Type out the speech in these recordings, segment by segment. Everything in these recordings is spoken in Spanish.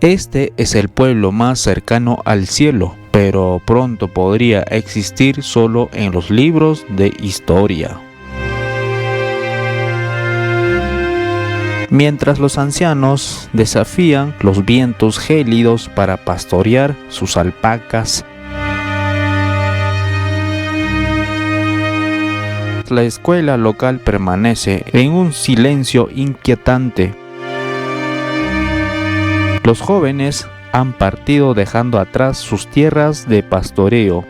Este es el pueblo más cercano al cielo, pero pronto podría existir solo en los libros de historia. Mientras los ancianos desafían los vientos gélidos para pastorear sus alpacas, la escuela local permanece en un silencio inquietante. Los jóvenes han partido dejando atrás sus tierras de pastoreo.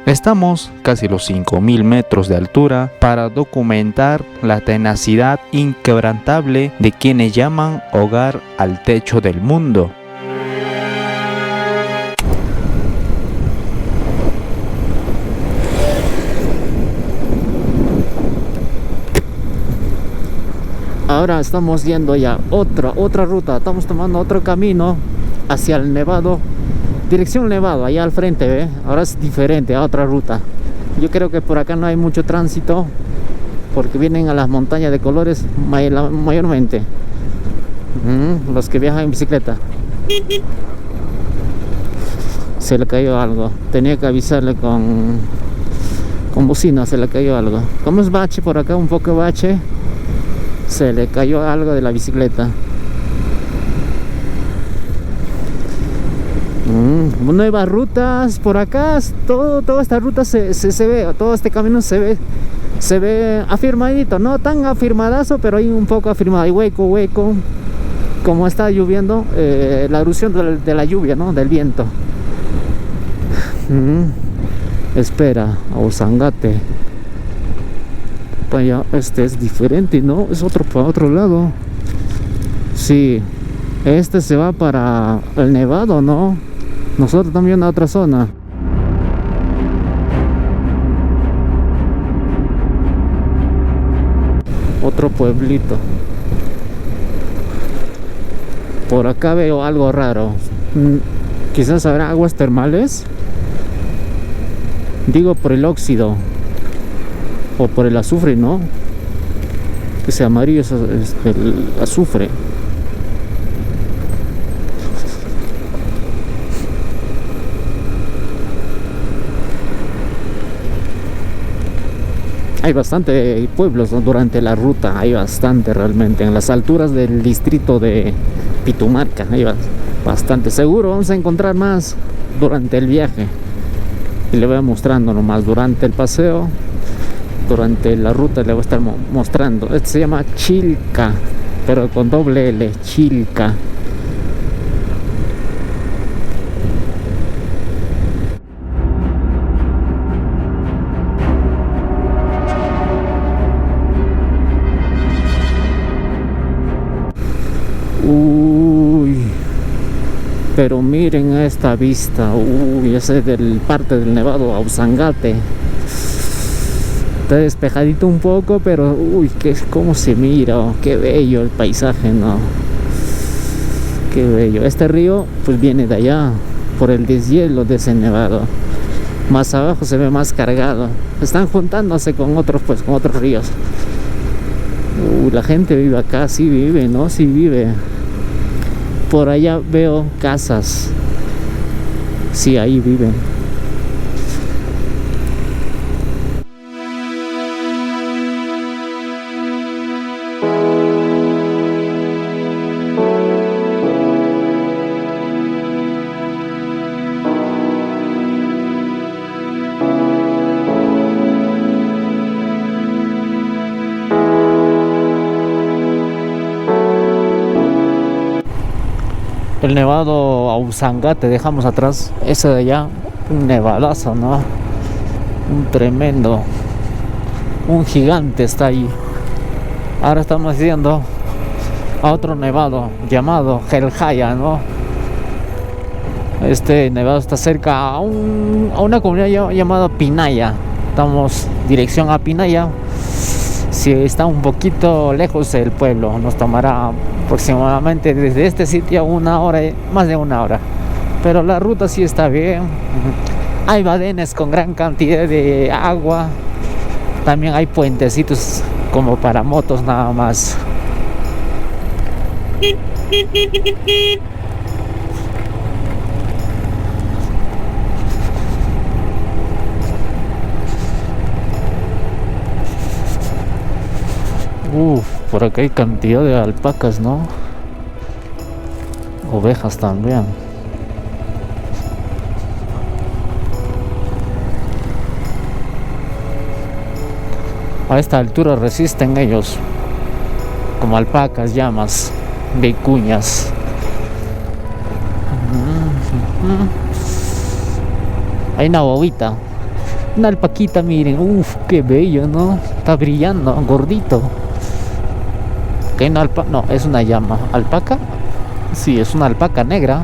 Estamos casi los 5.000 metros de altura para documentar la tenacidad inquebrantable de quienes llaman hogar al techo del mundo. Ahora estamos yendo ya otra ruta, estamos tomando otro camino hacia el Nevado, dirección Nevado, allá al frente, ¿ve? Ahora es diferente, a otra ruta. Yo creo que por acá no hay mucho tránsito porque vienen a las montañas de colores mayormente los que viajan en bicicleta. Se le cayó algo, tenía que avisarle con bocina, se le cayó algo. Como es bache por acá, un poco bache, se le cayó algo de la bicicleta. Nuevas rutas por acá, toda esta ruta se ve, todo este camino se ve afirmadito, no tan afirmadazo, pero hay un poco afirmado, hay hueco, como está lloviendo, la erupción de la lluvia, ¿no? Del viento. Espera, Ausangate. Vaya, este es diferente, ¿no? Es para otro lado. Sí, este se va para el Nevado, ¿no? Nosotros también a otra zona. Otro pueblito. Por acá veo algo raro. Quizás habrá aguas termales. Digo por el óxido o por el azufre, ¿no? Que sea amarillo es el azufre. Hay bastante pueblos, ¿no? Durante la ruta, hay bastante realmente. En las alturas del distrito de Pitumarca hay bastante. Seguro vamos a encontrar más durante el viaje. Y le voy mostrando nomás durante el paseo, durante la ruta le voy a estar mostrando. Este se llama Chilca, pero con doble L, Chilca. Uy, pero miren esta vista. Uy, ese es del parte del Nevado Ausangate. Está despejadito un poco, pero uy, cómo se mira, qué bello el paisaje, ¿no? Qué bello. Este río pues viene de allá, por el deshielo de ese nevado. Más abajo se ve más cargado. Están juntándose con otros ríos. La gente vive acá, sí vive, ¿no? Sí vive. Por allá veo casas. Sí, ahí viven. El Nevado Ausangate dejamos atrás. Ese de allá, un nevadazo, ¿no? Un tremendo, un gigante está ahí. Ahora estamos yendo a otro nevado llamado Helhaya, ¿no? Este nevado está cerca a una comunidad llamada Pinaya. Estamos dirección a Pinaya. Si está un poquito lejos del pueblo, nos tomará aproximadamente desde este sitio más de una hora. Pero la ruta sí está bien. Hay badenes con gran cantidad de agua. También hay puentecitos como para motos nada más. Por acá hay cantidad de alpacas, ¿no? Ovejas también. A esta altura resisten ellos, como alpacas, llamas, vicuñas. Hay una bobita, una alpaquita, miren, qué bello, ¿no? Está brillando, gordito. Que hay una no, es una llama. ¿Alpaca? Sí, es una alpaca negra.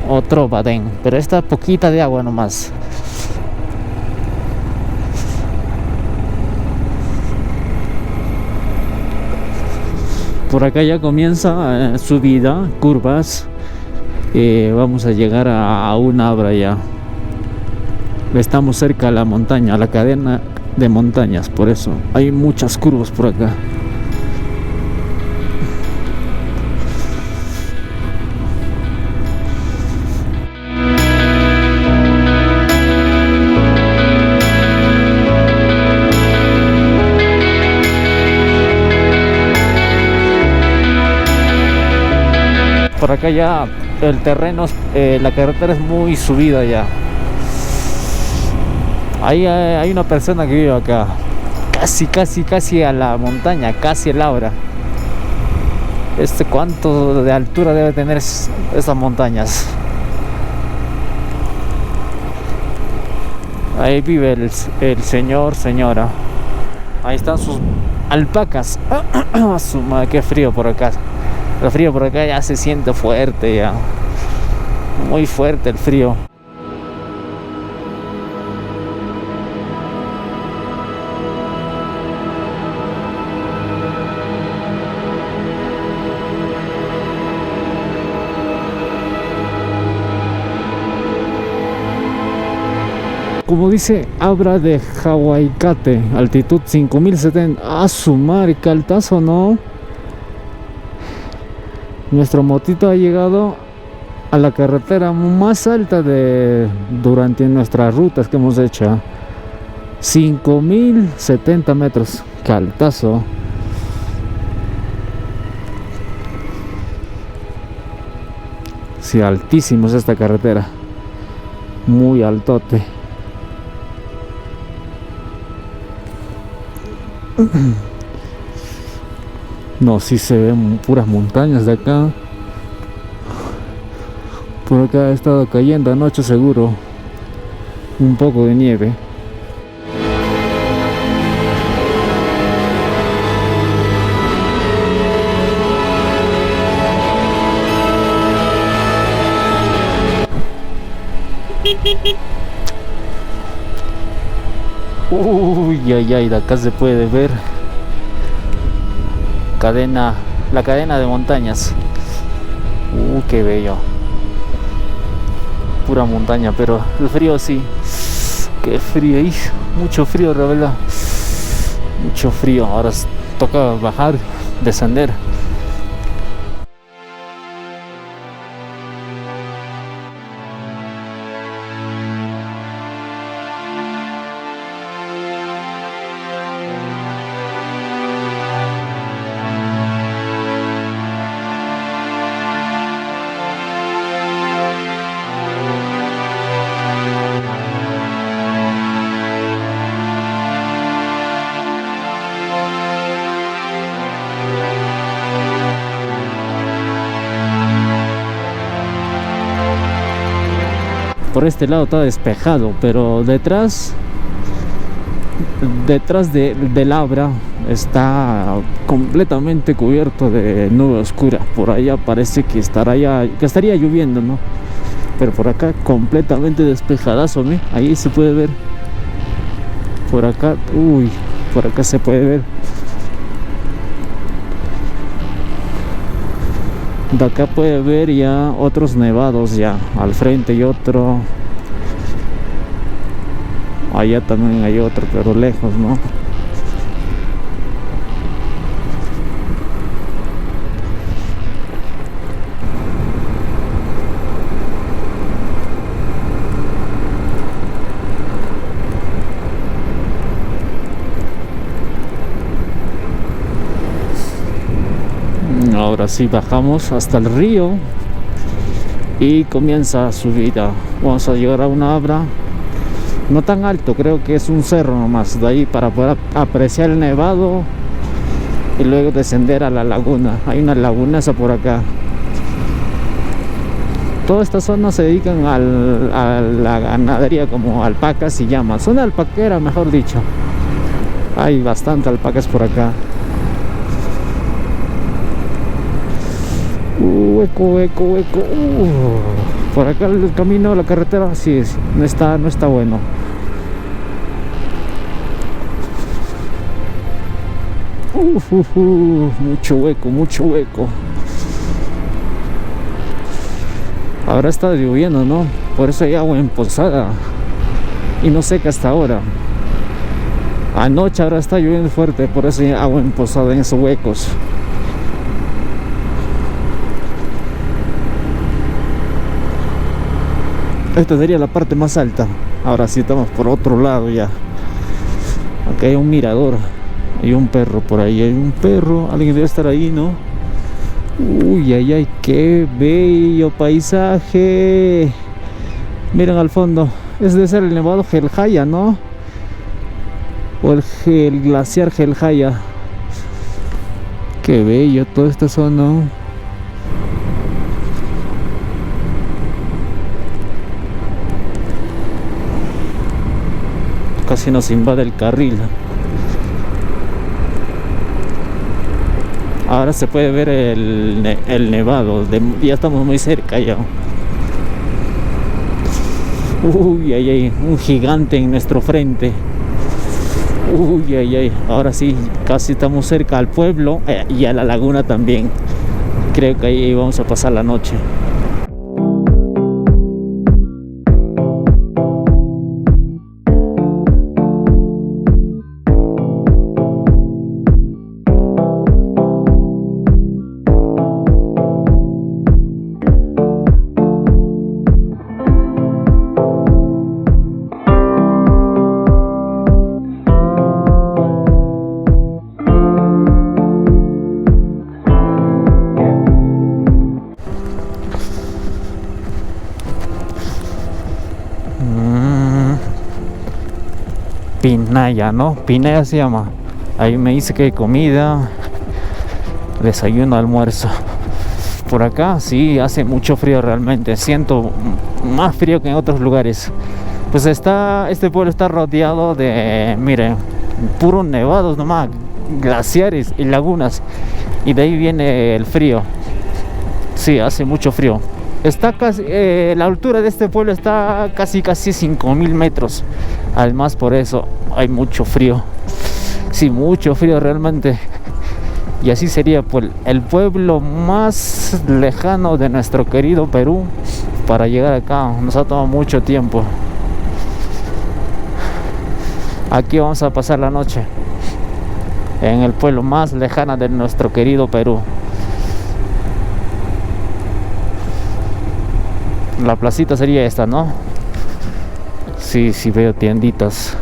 Otro badén, pero esta poquita de agua nomás. Por acá ya comienza subida, curvas. Vamos a llegar a una abra ya. Estamos cerca a la montaña, a la cadena de montañas, por eso hay muchas curvas por acá. Por acá ya el terreno, la carretera es muy subida ya. Hay una persona que vive acá, casi a la montaña, casi el Abra. ¿Cuánto de altura debe tener esas montañas? Ahí vive el señor, señora. Ahí están sus alpacas. Su madre, qué frío por acá. El frío por acá ya se siente fuerte ya. Muy fuerte el frío. Como dice, Abra de Huaycate, altitud 5070. A su madre, qué altazo, ¿no? Nuestro motito ha llegado a la carretera más alta durante nuestras rutas que hemos hecho. 5070 metros. Qué altazo. Sí, altísimo es esta carretera. Muy altote. No, sí se ven puras montañas de acá. Por acá ha estado cayendo anoche seguro un poco de nieve. Uy, ay, de acá se puede ver la cadena de montañas. Qué bello. Pura montaña, pero el frío sí. Qué frío, mucho frío, la verdad. Mucho frío. Ahora toca bajar, descender. Por este lado está despejado, pero detrás del Abra está completamente cubierto de nube oscura. Por allá parece que estaría lloviendo, ¿no? Pero por acá completamente despejadazo, ¿no? Ahí se puede ver. Por acá, por acá se puede ver. De acá puede ver ya otros nevados ya al frente y otro. Allá también hay otro, pero lejos, ¿no? Ahora sí bajamos hasta el río y comienza subida. Vamos a llegar a una abra, no tan alto, creo que es un cerro nomás, de ahí para poder apreciar el nevado y luego descender a la laguna. Hay una lagunaza por acá. Toda esta zona se dedican a la ganadería, como alpacas y llamas. Zona alpaquera, mejor dicho. Hay bastante alpacas por acá. Hueco. Por acá el camino, la carretera, sí, no está bueno. Mucho hueco. Ahora está lloviendo, ¿no? Por eso hay agua empozada y no seca hasta ahora. Anoche ahora está lloviendo fuerte, por eso hay agua empozada en esos huecos. Esta sería la parte más alta. Ahora sí estamos por otro lado ya. Aquí hay un mirador. Hay un perro por ahí. Hay un perro. Alguien debe estar ahí, ¿no? Ay, qué bello paisaje. Miren al fondo. Ese debe ser el nevado Jelhaya, ¿no? O el glaciar Jelhaya. Qué bello toda esta zona. Casi nos invade el carril. Ahora se puede ver el nevado. Ya estamos muy cerca ya. Hay un gigante en nuestro frente. Ahora sí, casi estamos cerca al pueblo y a la laguna también. Creo que ahí vamos a pasar la noche. Pinaya, ¿no? Pinaya se llama. Ahí me dice que hay comida, desayuno, almuerzo. Por acá sí hace mucho frío realmente. Siento más frío que en otros lugares. Pues este pueblo está rodeado de, miren, puros nevados nomás, glaciares y lagunas. Y de ahí viene el frío. Sí, hace mucho frío. Está casi, la altura de este pueblo está casi 5.000 metros. Además, por eso hay mucho frío. Sí, mucho frío realmente. Y así sería pues, el pueblo más lejano de nuestro querido Perú. Para llegar acá nos ha tomado mucho tiempo. Aquí vamos a pasar la noche, en el pueblo más lejano de nuestro querido Perú. La placita sería esta, ¿no? Sí, veo tienditas.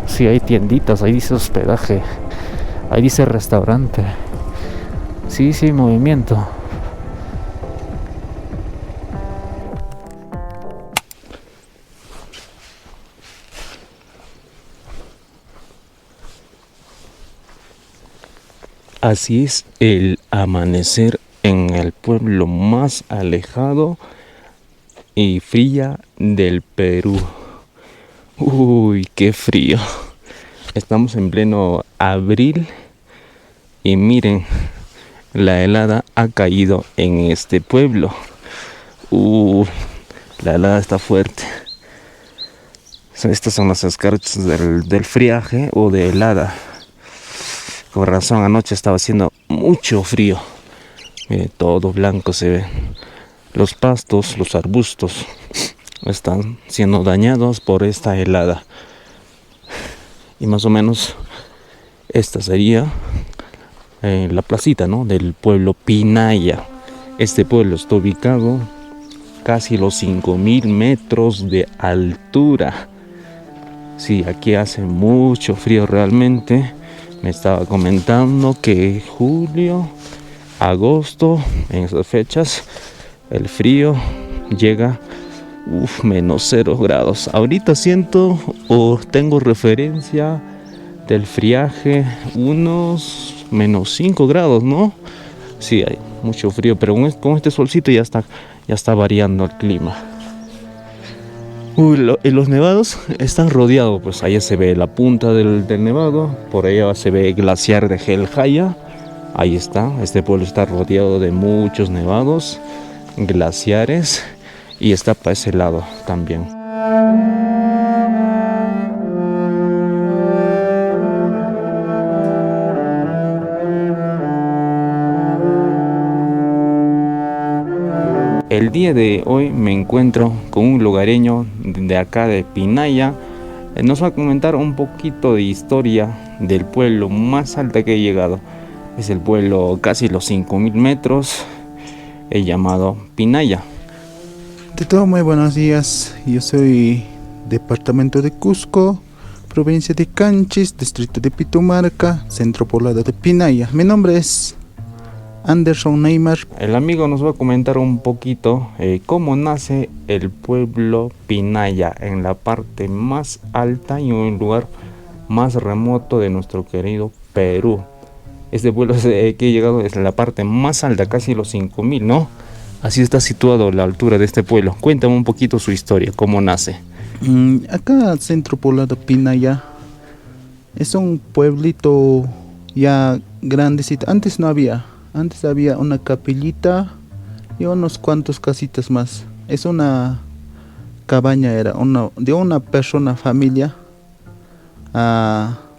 Sí, hay tienditas, ahí dice hospedaje, ahí dice restaurante. Sí, movimiento. Así es el amanecer en el pueblo más alejado y fría del Perú. Qué frío. Estamos en pleno abril y miren, la helada ha caído en este pueblo. La helada está fuerte. Estas son las escarchas del friaje o de helada. Con razón, anoche estaba haciendo mucho frío. Todo blanco se ve. Los pastos, los arbustos están siendo dañados por esta helada. Y más o menos esta sería la placita, ¿no?, del pueblo Pinaya. Este pueblo está ubicado casi los 5.000 metros de altura. Sí, aquí hace mucho frío realmente. Me estaba comentando que julio agosto, en esas fechas, el frío llega menos 0 grados. Ahorita siento o tengo referencia del friaje unos menos 5 grados, ¿no? Sí, hay mucho frío, pero con este solcito ya está variando el clima. En los nevados están rodeados, pues allá se ve la punta del nevado, por allá se ve el glaciar de Helhaya. Ahí está, este pueblo está rodeado de muchos nevados, glaciares, y está para ese lado también. El día de hoy me encuentro con un lugareño de acá de Pinaya. Nos va a comentar un poquito de historia del pueblo más alto que he llegado. Es el pueblo casi los 5000 metros, llamado Pinaya. De todo, muy buenos días. Yo soy departamento de Cusco, provincia de Canchis, distrito de Pitumarca, centro poblado de Pinaya. Mi nombre es Anderson Neymar. El amigo nos va a comentar un poquito cómo nace el pueblo Pinaya, en la parte más alta y un lugar más remoto de nuestro querido Perú. Este pueblo que he llegado es la parte más alta, casi los 5000, ¿no? Así está situado la altura de este pueblo. Cuéntame un poquito su historia, cómo nace. Acá centro poblado Pinaya es un pueblito ya grandecito. Antes había una capillita y unos cuantos casitas más. Es una cabaña, de una persona, familia,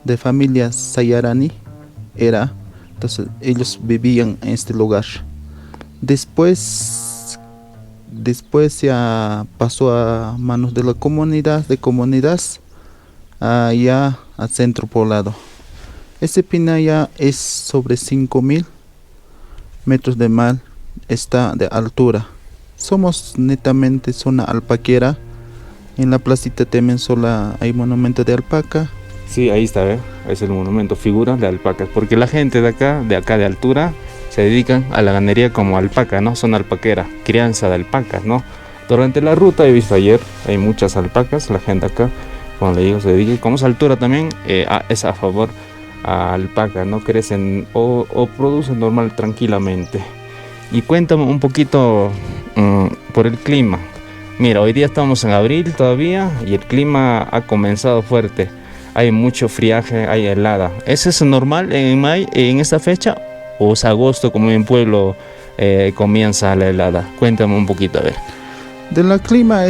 de familia Sayarani era. Entonces ellos vivían en este lugar. Después ya pasó a manos de la comunidad, ya al centro poblado. Este Pinaya es sobre 5000 metros de mar, está de altura. Somos netamente zona alpaquera. En la placita Temensola hay monumento de alpaca. Sí, ahí está, ¿eh? Es el monumento, figuras de alpacas, porque la gente de acá de altura, se dedican a la ganadería como alpaca, ¿no? Son alpaquera, crianza de alpacas, ¿no? Durante la ruta he visto ayer, hay muchas alpacas, la gente acá, cuando le digo se dedica, como es altura también, es a favor a alpaca, ¿no? Crecen o producen normal, tranquilamente. Y cuéntame un poquito por el clima. Mira, hoy día estamos en abril todavía y el clima ha comenzado fuerte. Hay mucho friaje, hay helada. ¿Es eso normal en esta fecha? ¿O es agosto como en pueblo comienza la helada? Cuéntame un poquito, a ver. De la clima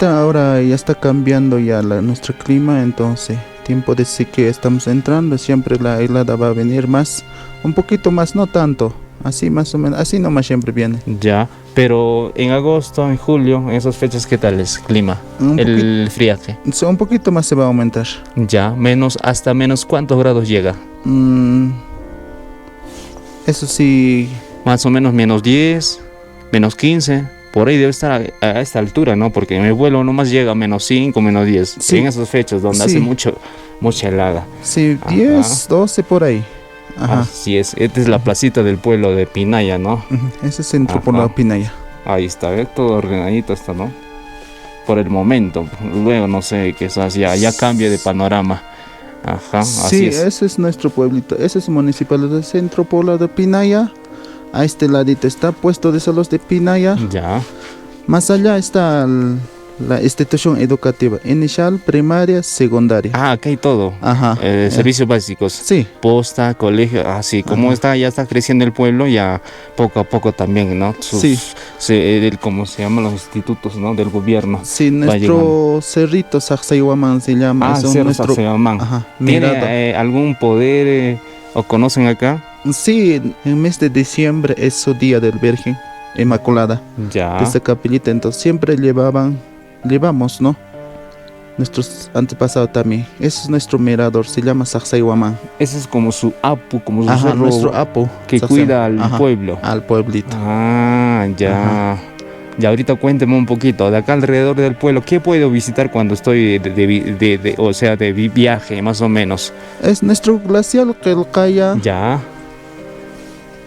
ahora ya está cambiando ya nuestro clima, entonces tiempo de sequía estamos entrando, siempre la helada va a venir más, un poquito más, no tanto, así más o menos, así nomás siempre viene. Ya, pero en agosto, en julio, en esas fechas, ¿qué tal es el clima? El friaje. Un poquito más se va a aumentar. Ya, hasta menos ¿cuántos grados llega? Eso sí. Más o menos menos 10, menos 15, por ahí debe estar a esta altura, ¿no? Porque en mi vuelo nomás llega a menos 5, menos 10, sí. En esas fechas donde hace mucha helada. Sí, 10, 12 por ahí. Ajá. Así es, esta es la placita del pueblo de Pinaya, ¿no? Ese centro por la Pinaya. Ahí está, todo ordenadito está, ¿no? Por el momento, luego no sé, quizás ya cambie de panorama. Ajá, así es. Sí, ese es nuestro pueblito, ese es el municipal del centro poblado de Pinaya. A este ladito está puesto de Salos de Pinaya. Ya. Más allá está la institución educativa inicial, primaria, secundaria. Acá hay todo. Ajá. Servicios básicos. Sí. Posta, colegio, así como ya está creciendo el pueblo, ya poco a poco también, ¿no? ¿Cómo se llaman los institutos, ¿no? Del gobierno. Sí, nuestro cerrito Sacsayhuamán se llama. Cerro Sacsayhuamán. Ajá. ¿Tiene algún poder o conocen acá? Sí, en el mes de diciembre es su día del Virgen Inmaculada. Ya. De esta capillita, entonces siempre llevamos, ¿no? Nuestros antepasados también. Ese es nuestro mirador, se llama Sacsayhuamán. Ese es como su apu, como su cerro nuestro apu que cuida al pueblo. Al pueblito. Ya. Ya, ahorita cuénteme un poquito, de acá alrededor del pueblo, ¿qué puedo visitar cuando estoy de viaje, más o menos? Es nuestro glaciar Qilqaya. Ya.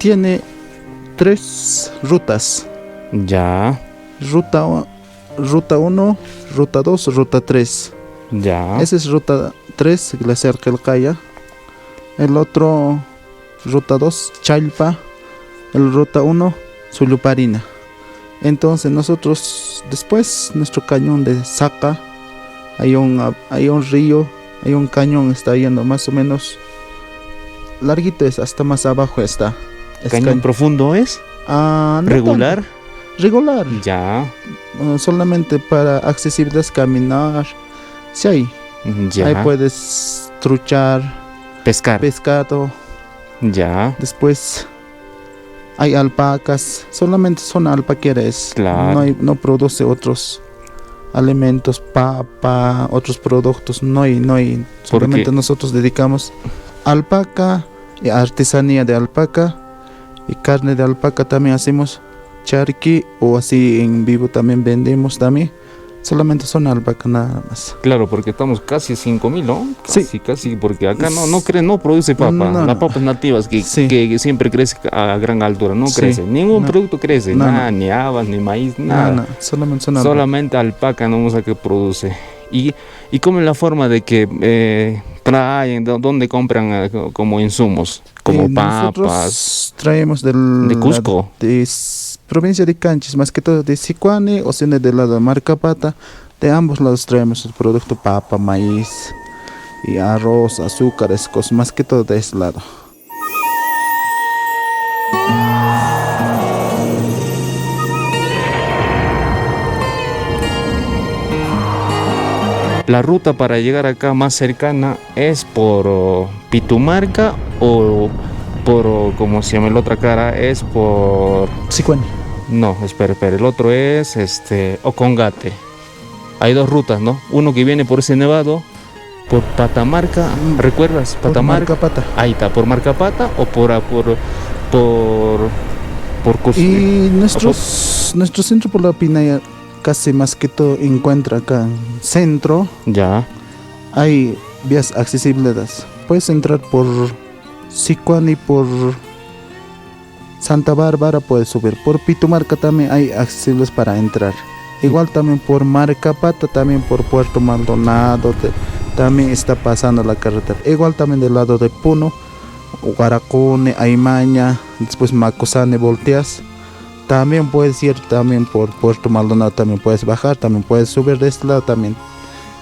tiene 3 rutas. Ya, Ruta 1, ruta 2, ruta 3. ya. Esa es ruta 3, Glaciar Quelcaya. El otro, ruta 2, Chalpa. El ruta 1, Suluparina. Entonces nosotros, después, nuestro cañón de Saca, hay un río, hay un cañón, está yendo más o menos larguito, es hasta más abajo está. Es ¿Cañón profundo es? No ¿Regular? tanto. Regular. Ya, Solamente para accesibilidad, caminar. Sí hay. ya. Ahí puedes truchar, Pescar. pescado. Ya, Después hay alpacas. Solamente zona alpaquera es. Claro. No produce otros alimentos, papa, otros productos. No hay. Solamente nosotros dedicamos alpaca y artesanía de alpaca y carne de alpaca también hacemos. Charqui o así en vivo también vendemos también. Solamente son alpaca nada más. claro, porque estamos casi a 5.000, ¿no? Sí. Casi, porque acá no produce papa. No. Las papas nativas Sí. que siempre crece a gran altura, no Sí. crece. Ningún No. producto crece, No, nada, ni habas, ni maíz, nada. No, solamente son alpaca. Solamente alpaca no sé qué produce. Y cómo es la forma de que traen, dónde compran como insumos, como papas. Nosotros traemos de Cusco. Provincia de Canchis, más que todo de Sicuani o si no del lado de Marcapata. De ambos lados traemos el producto papa, maíz y arroz, azúcar, esas cosas, más que todo de ese lado. La ruta para llegar acá más cercana es por Pitumarca o por, ¿cómo se llama la otra cara? Es por... Sicuani. No, espera, el otro es Ocongate. Hay 2 rutas, ¿no? Uno que viene por ese nevado, por Patamarca, ¿recuerdas? Por Patamarca. Marcapata. Ahí está, por Marcapata o por Cus- Y nuestro centro por la Pinaya casi más que todo encuentra acá en centro. Ya, Hay vías accesibles. Puedes entrar por Sicuani, por Santa Bárbara puedes subir. Por Pitumarca también hay accesibles para entrar. Igual también por Marcapata, también por Puerto Maldonado, también está pasando la carretera. Igual también del lado de Puno, Guaracone, Aymaña, después Macosane, volteas. También puedes ir también por Puerto Maldonado, también puedes bajar, también puedes subir de este lado también.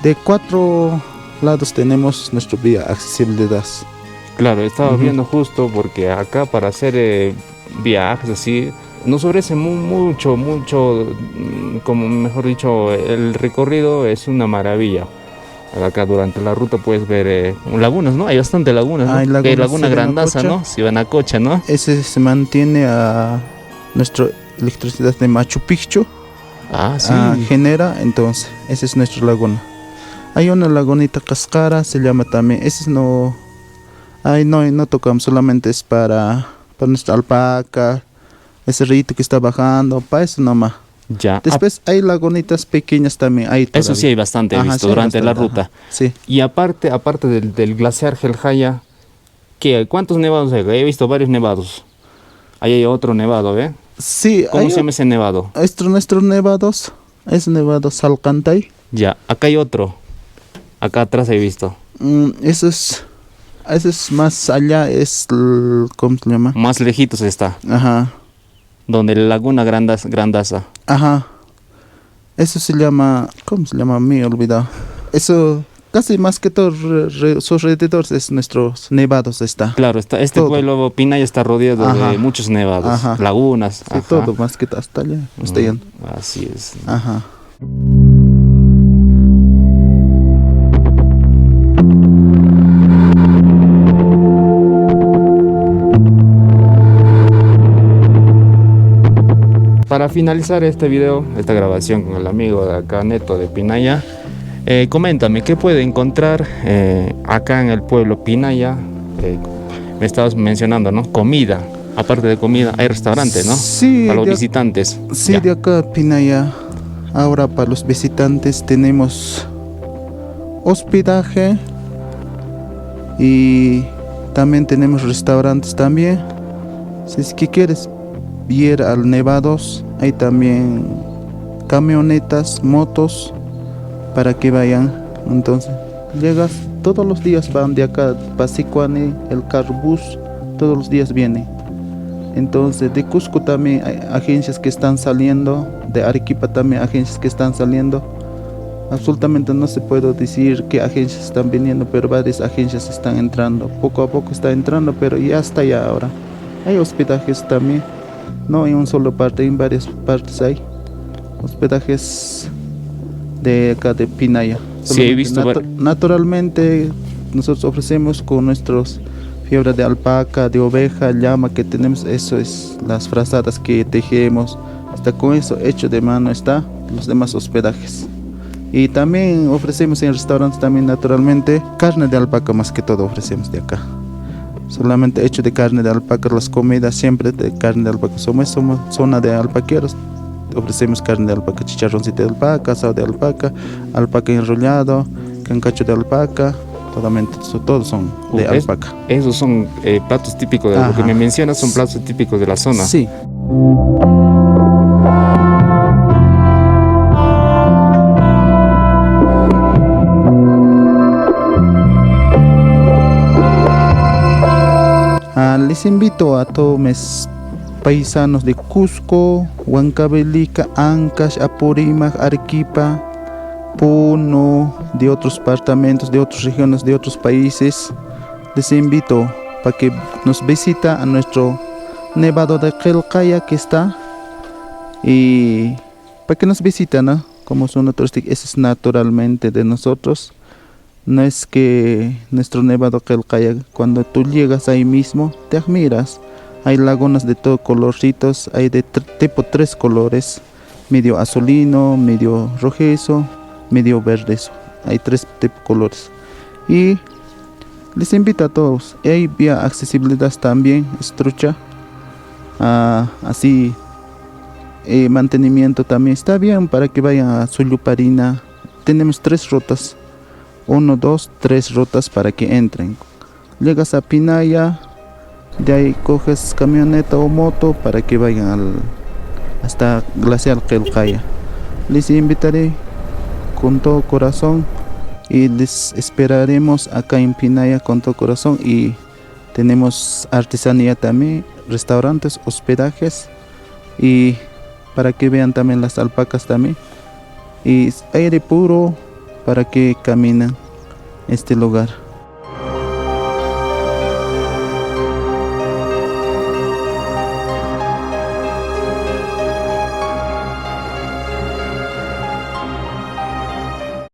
De 4 lados tenemos nuestra vía accesibilidad. claro, estaba Ujú. viendo justo porque acá para hacer viajes así, nos ofrece mucho, como mejor dicho, el recorrido es una maravilla. Acá durante la ruta puedes ver lagunas, ¿no? Hay bastante lagunas, ¿no? Hay lagunas, Laguna Grandaza, Sivanacocha. ¿no? Sivanacocha, ¿no? Ese se mantiene a nuestra electricidad de Machu Picchu. Ah, sí. Genera, entonces, esa es nuestra laguna. Hay una lagunita Cascara, se llama también. Ese no tocamos, solamente es para nuestra alpaca, ese río que está bajando, para eso nomás. Ya. Después hay lagunitas pequeñas también. Hay Eso sí todavía. hay bastante Ajá, visto sí hay durante la bastante, ruta. ajá, sí. Y aparte del glaciar Jelhaya, ¿cuántos nevados hay? He visto varios nevados. Ahí hay otro nevado, ¿eh? Sí, ¿Cómo hay se llama ese nevado? nuestros nevados. Es nevado Salcantay. Ya, acá hay otro. Acá atrás he visto. Eso es más allá, ¿cómo se llama? Más lejitos está. Ajá. Donde la Laguna Grandaza. Ajá. Eso se llama, ¿cómo se llama? Me he olvidado. Eso casi más que todo sus alrededores es nuestros nevados está. Claro, este Todo. pueblo Pinaya está rodeado Ajá. de muchos nevados, Ajá. lagunas. Sí, Ajá. todo más que todo hasta allá. Está yendo. Así es. Ajá. Para finalizar este video, esta grabación con el amigo de acá, Neto de Pinaya, coméntame, ¿qué puede encontrar acá en el pueblo Pinaya? Me estabas mencionando, ¿no? Comida. Aparte de comida, hay restaurante, ¿no? Sí, Para los de- visitantes. Sí, Ya. de acá Pinaya. Ahora para los visitantes tenemos hospedaje y también tenemos restaurantes también. Si es que quieres ir al Nevados, hay también camionetas, motos para que vayan. Entonces llegas, todos los días van de acá, Pasicuani, el carbus, todos los días viene. Entonces de Cusco también hay agencias que están saliendo, de Arequipa también agencias que están saliendo. Absolutamente no se puede decir qué agencias están viniendo, pero varias agencias están entrando. Poco a poco está entrando, pero ya está ya ahora. Hay hospedajes también, no en un solo parte, en varias partes hay hospedajes de acá de Pinaya. Sí, he visto Naturalmente nosotros ofrecemos con nuestros fibras de alpaca, de oveja, llama que tenemos, eso es las frazadas que tejemos, está con eso hecho de mano, está los demás hospedajes. Y también ofrecemos en restaurantes también naturalmente carne de alpaca, más que todo ofrecemos de acá. Solamente hecho de carne de alpaca, las comidas siempre de carne de alpaca. Somos zona de alpaqueros, ofrecemos carne de alpaca, chicharroncito de alpaca, asado de alpaca, alpaca enrollado, cancacho de alpaca, todos son de alpaca. Esos son platos típicos de lo que me mencionas, son platos típicos de la zona. Sí. Les invito a todos mis paisanos de Cusco, Huancavelica, Ancash, Apurímac, Arequipa, Puno, de otros departamentos, de otras regiones, de otros países. Les invito para que nos visita a nuestro Nevado de Qilqaya que está, y para que nos visiten, ¿no? Como zona turística, eso es naturalmente de nosotros. No es que nuestro Nevado Qilqaya, cuando tú llegas ahí mismo, te admiras. Hay lagunas de todo colorcitos, hay de tipo 3 colores, medio azulino, medio rojizo, medio verde. Hay 3 tipos de colores. Y les invito a todos. Hay vía accesibilidad también, estrecha. Así, mantenimiento también está bien para que vayan a Suyuparina. Tenemos 3 rutas. 1, 2, 3 rutas para que entren. Llegas a Pinaya, de ahí coges camioneta o moto para que vayan hasta Glaciar Qilqaya. Les invitaré con todo corazón y les esperaremos acá en Pinaya con todo corazón. Y tenemos artesanía también, restaurantes, hospedajes, y para que vean también las alpacas también, y aire puro para que caminen este lugar.